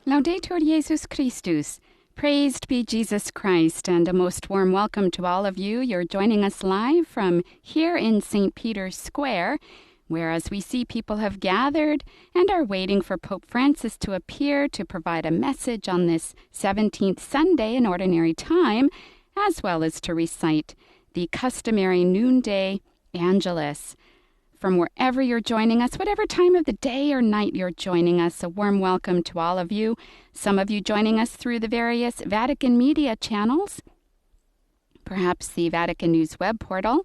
Laudetur Jesus Christus. Praised be Jesus Christ, and a most warm welcome to all of you. You're joining us live from here in St. Peter's Square, where as we see people have gathered and are waiting for Pope Francis to appear to provide a message on this 17th Sunday in Ordinary Time, as well as to recite the customary noonday Angelus. From wherever you're joining us, whatever time of the day or night you're joining us, a warm welcome to all of you. Some of you joining us through the various Vatican media channels, perhaps the Vatican News web portal,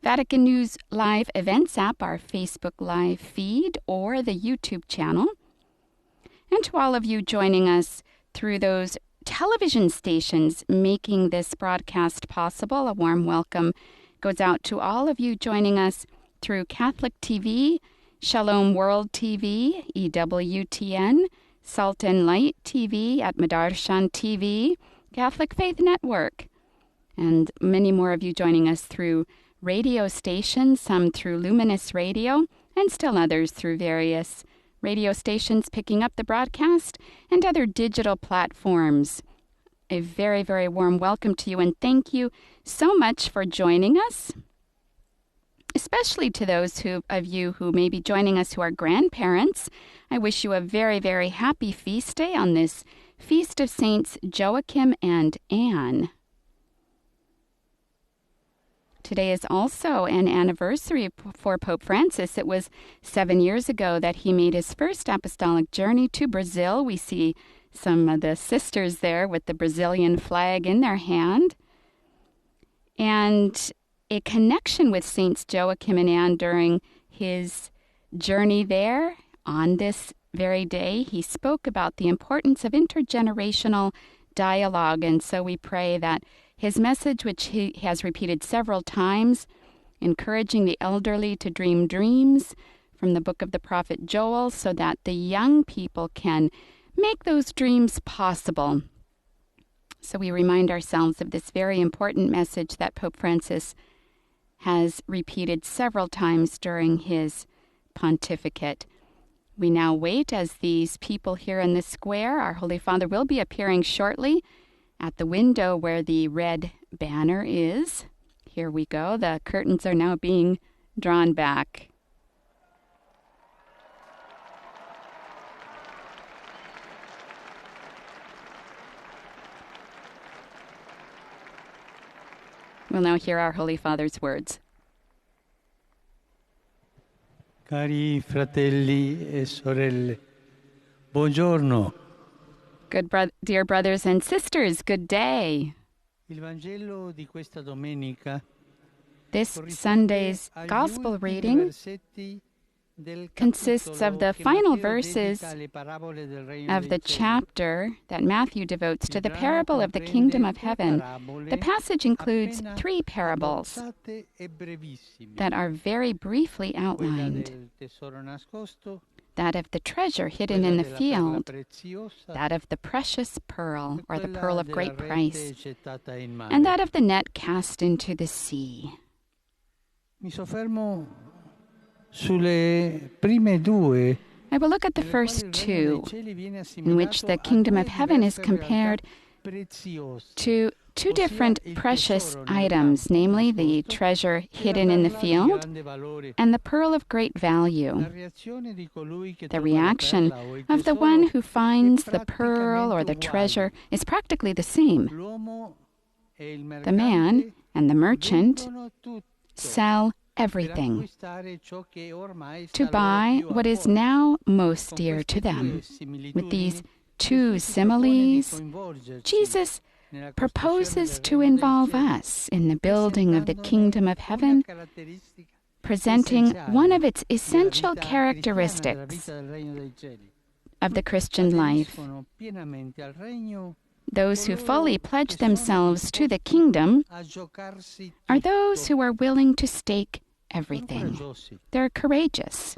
Vatican News Live Events app, our Facebook Live feed, or the YouTube channel. And to all of you joining us through those television stations making this broadcast possible, a warm welcome goes out to all of you joining us through Catholic TV, Shalom World TV, EWTN, Salt and Light TV at Madarshan TV, Catholic Faith Network, and many more of you joining us through radio stations, some through Luminous Radio, and still others through various radio stations picking up the broadcast and other digital platforms. A very, very warm welcome to you, and thank you so much for joining us. Especially to those of you who may be joining us who are grandparents, I wish you a very, very happy feast day on this Feast of Saints Joachim and Anne. Today is also an anniversary for Pope Francis. It was 7 years ago that he made his first apostolic journey to Brazil. We see some of the sisters there with the Brazilian flag in their hand. And a connection with Saints Joachim and Anne during his journey there. On this very day, he spoke about the importance of intergenerational dialogue, and so we pray that his message, which he has repeated several times, encouraging the elderly to dream dreams from the book of the prophet Joel, so that the young people can make those dreams possible. So we remind ourselves of this very important message that Pope Francis has repeated several times during his pontificate. We now wait as these people here in the square. Our Holy Father will be appearing shortly at the window where the red banner is. Here we go. The curtains are now being drawn back. We'll now hear our Holy Father's words. Cari fratelli e sorelle, buongiorno. Dear brothers and sisters, good day. Il Vangelo di questa domenica, this Sunday's Gospel reading consists of the final verses of the chapter that Matthew devotes to the parable of the kingdom of heaven. The passage includes 3 parables that are very briefly outlined. That of the treasure hidden in the field, that of the precious pearl, or the pearl of great price, and that of the net cast into the sea. Mi soffermo sulle prime due. I will look at the first 2, in which the kingdom of heaven is compared to 2 different precious items, namely the treasure hidden in the field and the pearl of great value. The reaction of the one who finds the pearl or the treasure is practically the same. The man and the merchant sell everything to buy what is now most dear to them. With these 2 similes, Jesus proposes to involve us in the building of the kingdom of heaven, presenting one of its essential characteristics of the Christian life. Those who fully pledge themselves to the kingdom are those who are willing to stake everything. They're courageous.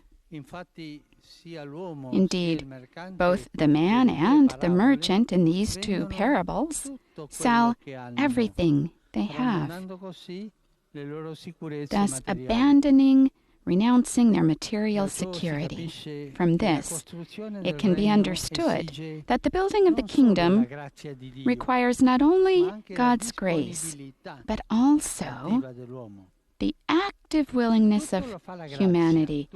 Indeed, both the man and the merchant in these 2 parables sell everything they have, thus abandoning renouncing their material security. From this, it can be understood that the building of the kingdom requires not only God's grace, but also the active willingness of humanity.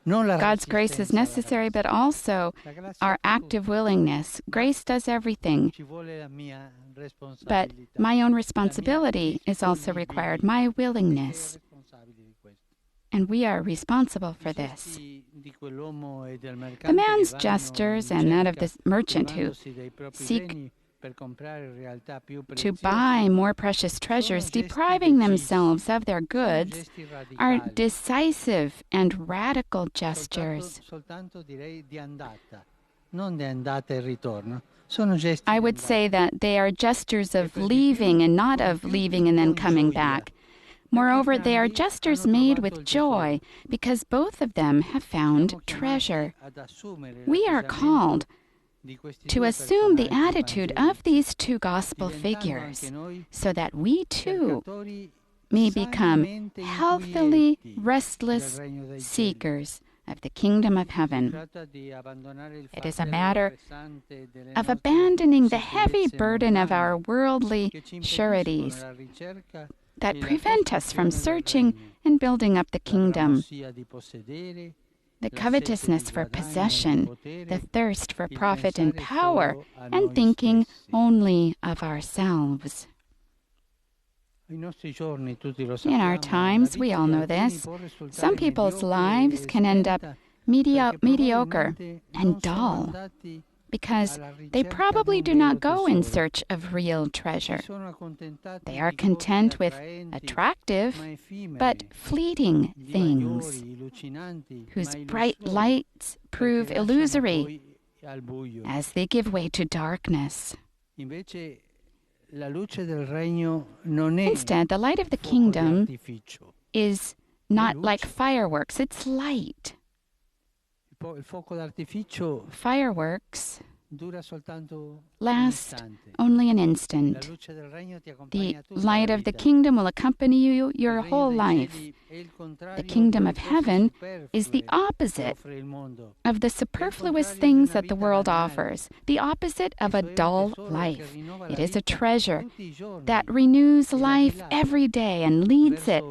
God's grace is necessary, but also our active willingness. Grace does everything, but my own responsibility is also required, my willingness. And we are responsible for this. The man's gestures and that of the merchant who seek to buy more precious treasures, depriving themselves of their goods, are decisive and radical gestures. I would say that they are gestures of leaving and not of leaving and then coming back. Moreover, they are gestures made with joy because both of them have found treasure. We are called to assume the attitude of these two gospel figures so that we too may become healthily restless seekers of the kingdom of heaven. It is a matter of abandoning the heavy burden of our worldly sureties that prevent us from searching and building up the kingdom. The covetousness for possession, the thirst for profit and power, and thinking only of ourselves. In our times, we all know this, some people's lives can end up mediocre and dull because they probably do not go in search of real treasure. They are content with attractive but fleeting things whose bright lights prove illusory as they give way to darkness. Instead, the light of the kingdom is not like fireworks, it's light. Fireworks last only an instant. The light of the kingdom will accompany you your whole life. The kingdom of heaven is the opposite of the superfluous things that the world offers, the opposite of a dull life. It is a treasure that renews life every day and leads it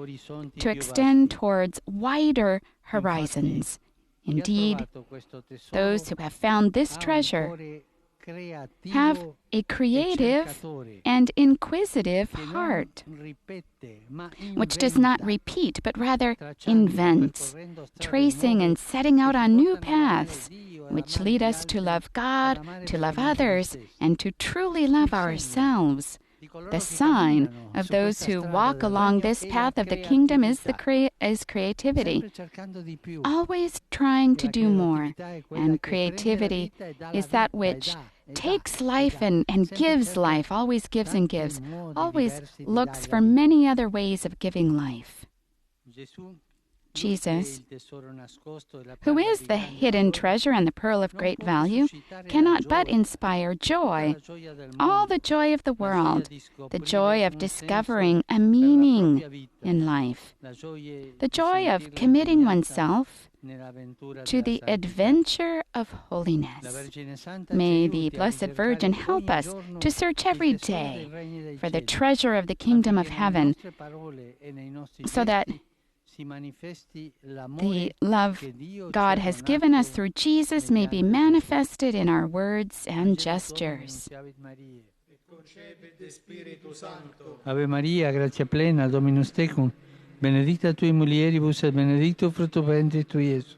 to extend towards wider horizons. Indeed, those who have found this treasure have a creative and inquisitive heart, which does not repeat, but rather invents, tracing and setting out on new paths, which lead us to love God, to love others, and to truly love ourselves. The sign of those who walk along this path of the kingdom is creativity, always trying to do more. And creativity is that which takes life and gives life, always gives and gives, always looks for many other ways of giving life. Jesus, who is the hidden treasure and the pearl of great value, cannot but inspire joy, all the joy of the world, the joy of discovering a meaning in life, the joy of committing oneself to the adventure of holiness. May the Blessed Virgin help us to search every day for the treasure of the kingdom of heaven, so that the love God has given us through Jesus may be manifested in our words and gestures. Ave Maria, gratia plena, Dominus tecum, benedicta tui mulieribus et benedictus fructus ventris tui, Iesus.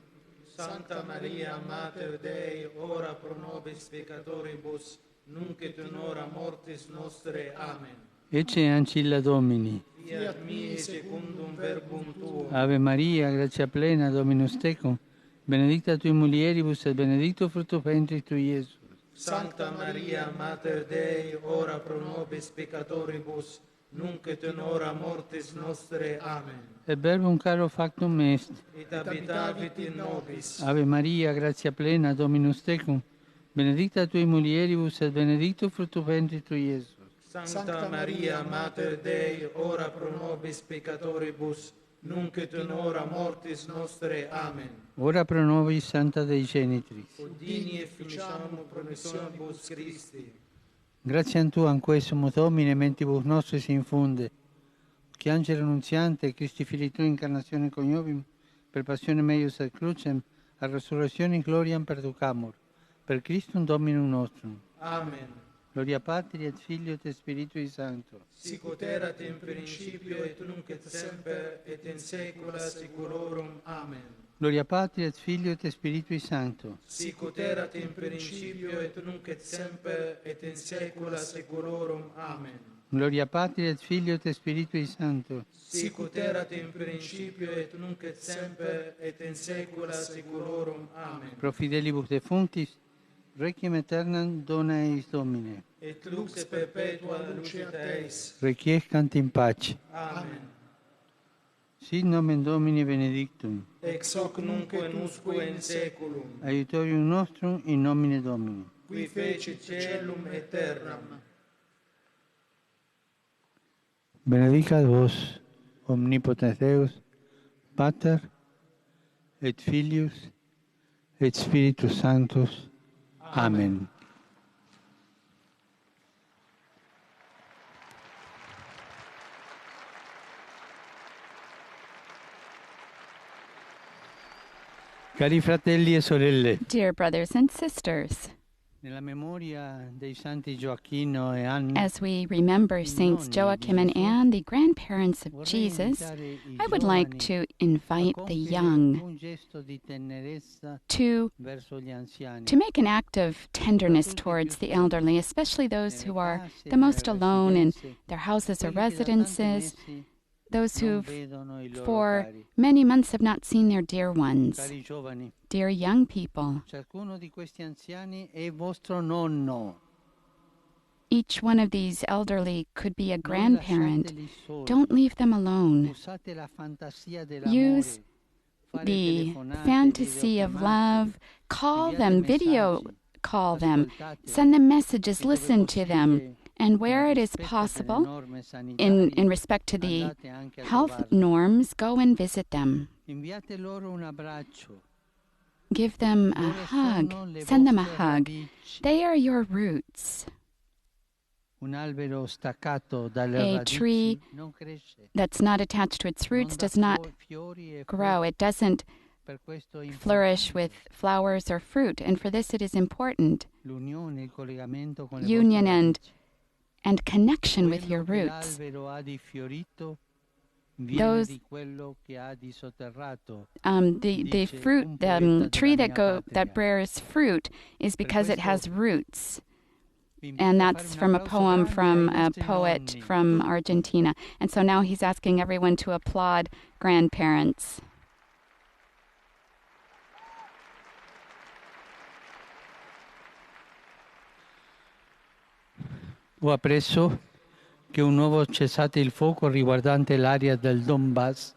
Santa Maria, Mater Dei, ora pro nobis peccatoribus, nunc et in hora mortis nostre. Amen. Ecce ancilla Domini. Fiat mi secundum verbum tuo. Ave Maria, gratia plena, Dominus tecum, benedicta tui mulieribus et benedictus fructus ventris tui, Iesus. Santa Maria, Mater Dei, ora pro nobis peccatoribus, nunc et in hora mortis nostre. Amen. Et verbum caro factum est. Et habitavit in nobis. Ave Maria, gratia plena, Dominus tecum, benedicta tui mulieribus et benedictus fructus ventris tui, Iesus. Sancta Maria, Mater Dei, ora pro nobis peccatoribus, nunc et in hora mortis nostre. Amen. Ora pro nobis Santa Dei Genitrix. Udini et ficamur promissionibus Christi. Gratiam Tuam quae sumus Domine mentibus nostris infunde, che Angelo Nunziante, Christi Filii Tui, incarnatione coniovim, per passione meius et crucem, a resurrectionem gloriam perducamur, per Christum Dominum nostrum. Amen. Gloria Patri et Filio et Spiritui Sancto. Sic ut erat in principio et nunc et semper et in saecula saeculorum. Amen. Gloria Patri et Filio et Spiritui Sancto. Sic ut erat in principio et nunc et semper et in saecula saeculorum. Amen. Gloria Patri et Filio et Spiritui Sancto. Sic ut erat in principio et nunc et semper et in saecula saeculorum. Amen. Pro fidelibus defunctis, requiem aeternam dona eis Domine. Et lux perpetua luce Teis. Requiescant in pace. Amen. Sit nomen Domini benedictum. Ex hoc nunc et usque in saeculum. Aiutorium nostrum in nomine Domini. Qui fecit caelum et terram. Benedicat vos, omnipotens Deus, Pater, et Filius, et Spiritus Sanctus. Amen. Cari fratelli e sorelle, Dear brothers and sisters, nella memoria dei santi Gioacchino e Anna, as we remember Saints Joachim and Anne, the grandparents of Jesus, I would like to invite the young to make an act of tenderness towards the elderly, especially those who are the most alone in their houses or residences, those who for many months have not seen their dear ones. Dear young people, each one of these elderly could be a grandparent. Don't leave them alone. Use the fantasy of love. Call them, video call them, send them messages, listen to them. And where it is possible, in respect to the health norms, go and visit them. Give them a hug. Send them a hug. They are your roots. A tree that's not attached to its roots does not grow. It doesn't flourish with flowers or fruit. And for this it is important. Union and connection with your roots. Those, the fruit, the tree that bears fruit is because it has roots. And that's from a poem from a poet from Argentina. And so now he's asking everyone to applaud grandparents. Ho appreso che un nuovo cessate il fuoco riguardante l'area del Donbass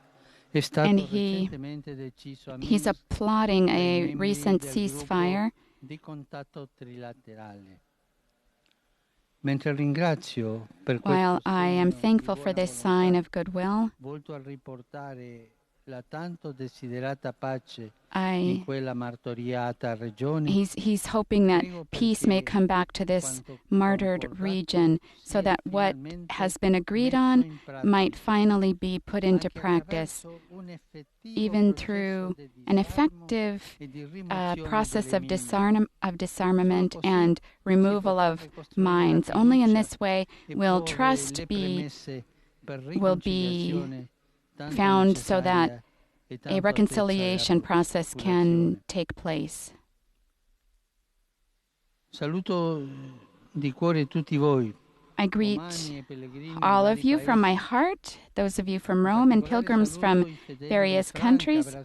è stato recentemente deciso a he's applauding a recent ceasefire. Di contatto trilaterale. Mentre ringrazio per While I am thankful for this sign of goodwill, volto a riportare la tanto desiderata pace in quella martoriata regione. He's hoping that peace may come back to this martyred region so that what has been agreed on might finally be put into practice, even through an effective process of disarmament and removal of mines. Only in this way will trust be found so that a reconciliation process can take place. Saluto di cuore tutti voi. I greet all of you from my heart, those of you from Rome and pilgrims from various countries.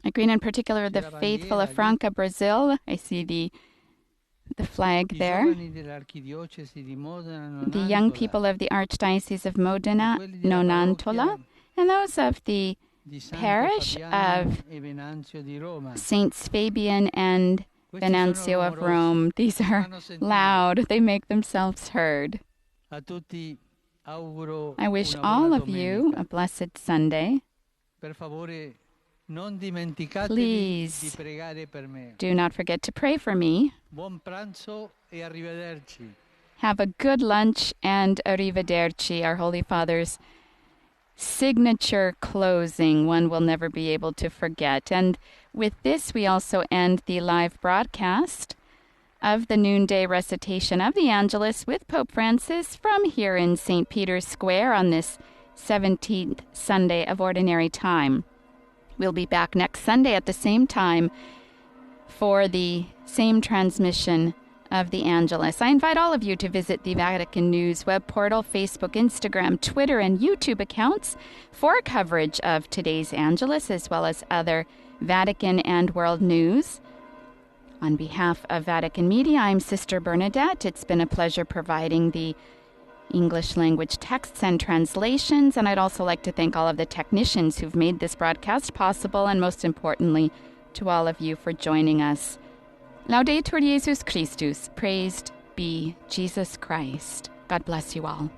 I greet in particular the faithful of Franca, Brazil. I see the flag there. The young people of the Archdiocese of Modena, Nonantola, and those of the parish of Saints Fabian and Venanzio of Rome. These are loud. They make themselves heard. A tutti auguro I wish una all buona of you a domenica. blessed Sunday. Per favore, non dimenticatevi di Please pregare per me. do not forget to pray for me. Buon pranzo e arrivederci. Have a good lunch and arrivederci, our Holy Father's signature closing, one will never be able to forget. And with this, we also end the live broadcast of the noonday recitation of the Angelus with Pope Francis from here in St. Peter's Square on this 17th Sunday of Ordinary Time. We'll be back next Sunday at the same time for the same transmission of the Angelus. I invite all of you to visit the Vatican News web portal, Facebook, Instagram, Twitter, and YouTube accounts for coverage of today's Angelus as well as other Vatican and world news. On behalf of Vatican Media, I'm Sister Bernadette. It's been a pleasure providing the English language texts and translations, and I'd also like to thank all of the technicians who've made this broadcast possible, and most importantly, to all of you for joining us. Laudetur Jesus Christus. Praised be Jesus Christ. God bless you all.